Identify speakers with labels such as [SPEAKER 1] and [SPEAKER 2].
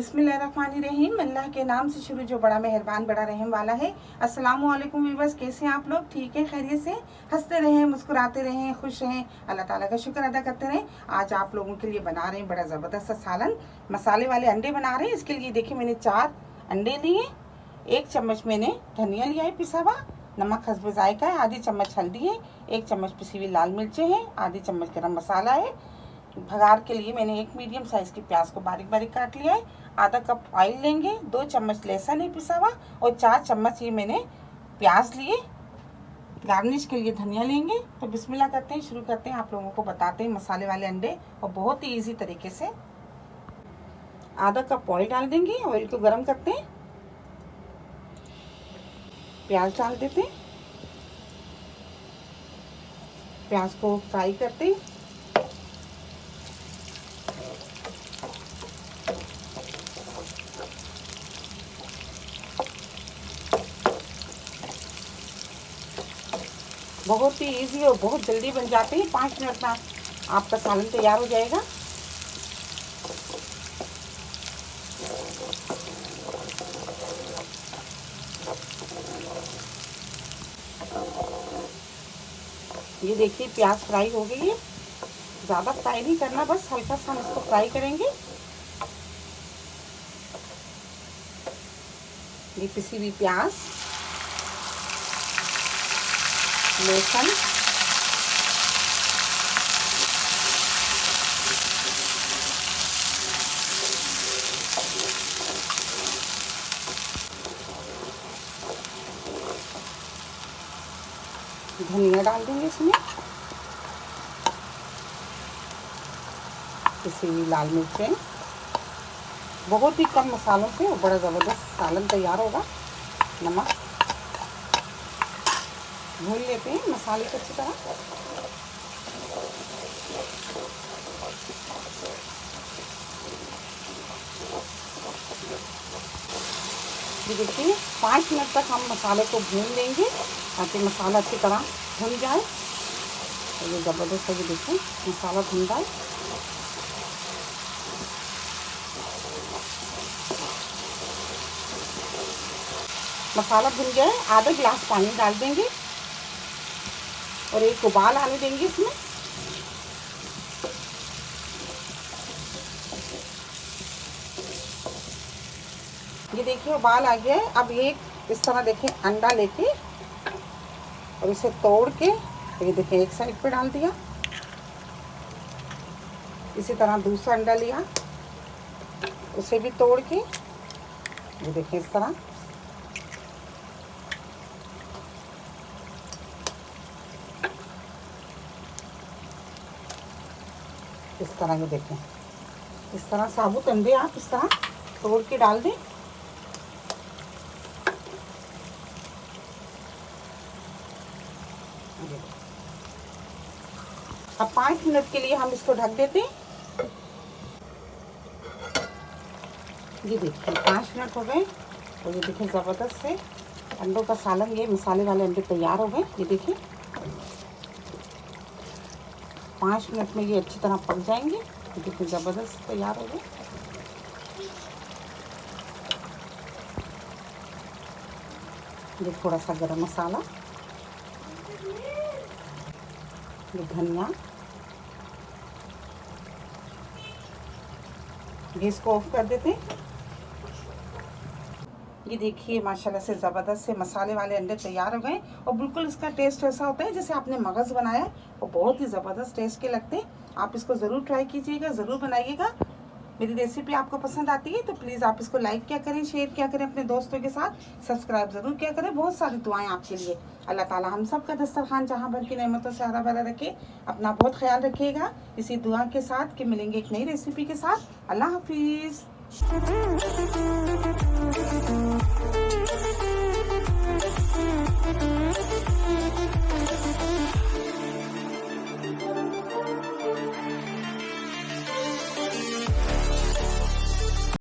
[SPEAKER 1] बिस्मिल्लाहिर्रहमानिर्रहीम। अल्लाह के नाम से शुरू जो बड़ा मेहरबान बड़ा रहम वाला है। अस्सलामु अलैकुम व्यूअर्स, कैसे हैं आप लोग? ठीक है, खैरियत से? हंसते रहें, मुस्कुराते रहें, खुश रहें, अल्लाह ताला का शुक्र अदा करते रहें। आज आप लोगों के लिए बना रहे हैं बड़ा ज़बरदस्त सा सालन। मसाले वाले अंडे बना रहे हैं। इसके लिए देखिए मैंने 4 अंडे लिए, 1 चम्मच मैंने धनिया लिया है पिसा हुआ, नमक हस्ब जायका है, आधी चम्मच हल्दी है, 1 चम्मच पिसी हुई लाल मिर्चें हैं, आधी चम्मच गरम मसाला है। भगार के लिए मैंने 1 मीडियम साइज़ की प्याज को बारीक बारीक काट लिया है। आधा कप ऑयल लेंगे, 2 चम्मच लहसुन है पिसा हुआ और 4 चम्मच ये मैंने प्याज लिए। गार्निश के लिए धनिया लेंगे। तो बिस्मिल्लाह करते हैं, शुरू करते हैं। आप लोगों को बताते हैं मसाले वाले अंडे, और बहुत ही ईजी तरीके से। आधा कप ऑयल डाल देंगे, ऑयल को गर्म करते हैं, प्याज डाल देते हैं, प्याज को फ्राई करते हैं। बहुत ही इजी और बहुत जल्दी बन जाते हैं। 5 मिनट में आपका सालन तैयार हो जाएगा। ये देखिए प्याज फ्राई हो गई है। ज़्यादा फ्राई नहीं करना, बस हल्का सा हम इसको फ्राई करेंगे। ये पिसी हुई प्याज, लहसुन, धनिया डाल देंगे इसमें, पिसी हुई लाल मिर्चें। बहुत ही कम मसालों से और बड़ा ज़बरदस्त सालन तैयार होगा। नमक भून लेते हैं मसाले को अच्छी तरह। ये देखिए 5 मिनट तक हम मसाले को भून लेंगे ताकि मसाला अच्छी तरह भुन जाए। तो ये ज़बरदस्त है, ये देखिए मसाला भुन जाए। मसाला भुन जाए, आधा गिलास पानी डाल देंगे और एक उबाल आने देंगे इसमें। ये देखिए उबाल आ गया है। अब एक इस तरह देखिए अंडा लेके और इसे तोड़ के, ये देखिए एक साइड पे डाल दिया। इसी तरह दूसरा अंडा लिया, उसे भी तोड़ के, ये देखिए इस तरह। इस तरह ये देखें, इस तरह साबुत अंडे आप इस तरह तोड़ के डाल दें। अब 5 मिनट के लिए हम इसको ढक देते हैं। ये देखिए 5 मिनट हो गए और ये देखिए ज़बरदस्त से अंडों का सालन, ये मसाले वाले अंडे तैयार हो गए। ये देखिए 5 मिनट में ये अच्छी तरह पक जाएंगे। ये देखिए ज़बरदस्त तैयार हो गए। ये थोड़ा सा गरम मसाला, ये धनिया। गैस को ऑफ कर देते हैं। ये देखिए माशाल्लाह से ज़बरदस्त से मसाले वाले अंडे तैयार हो गए और बिल्कुल इसका टेस्ट ऐसा होता है जैसे आपने मगज़ बनाया है, और बहुत ही ज़बरदस्त टेस्ट के लगते हैं। आप इसको ज़रूर ट्राई कीजिएगा, ज़रूर बनाइएगा। मेरी रेसिपी आपको पसंद आती है तो प्लीज़ आप इसको लाइक क्या करें, शेयर क्या करें अपने दोस्तों के साथ, सब्सक्राइब ज़रूर क्या करें। बहुत सारी दुआएं आपके लिए। अल्लाह ताला हम सब का दस्तरखान जहाँ भर की नेमतों से हरा भरा रखे। अपना बहुत ख्याल रखिएगा इसी दुआ के साथ कि मिलेंगे एक नई रेसिपी के साथ। अल्लाह हाफिज़।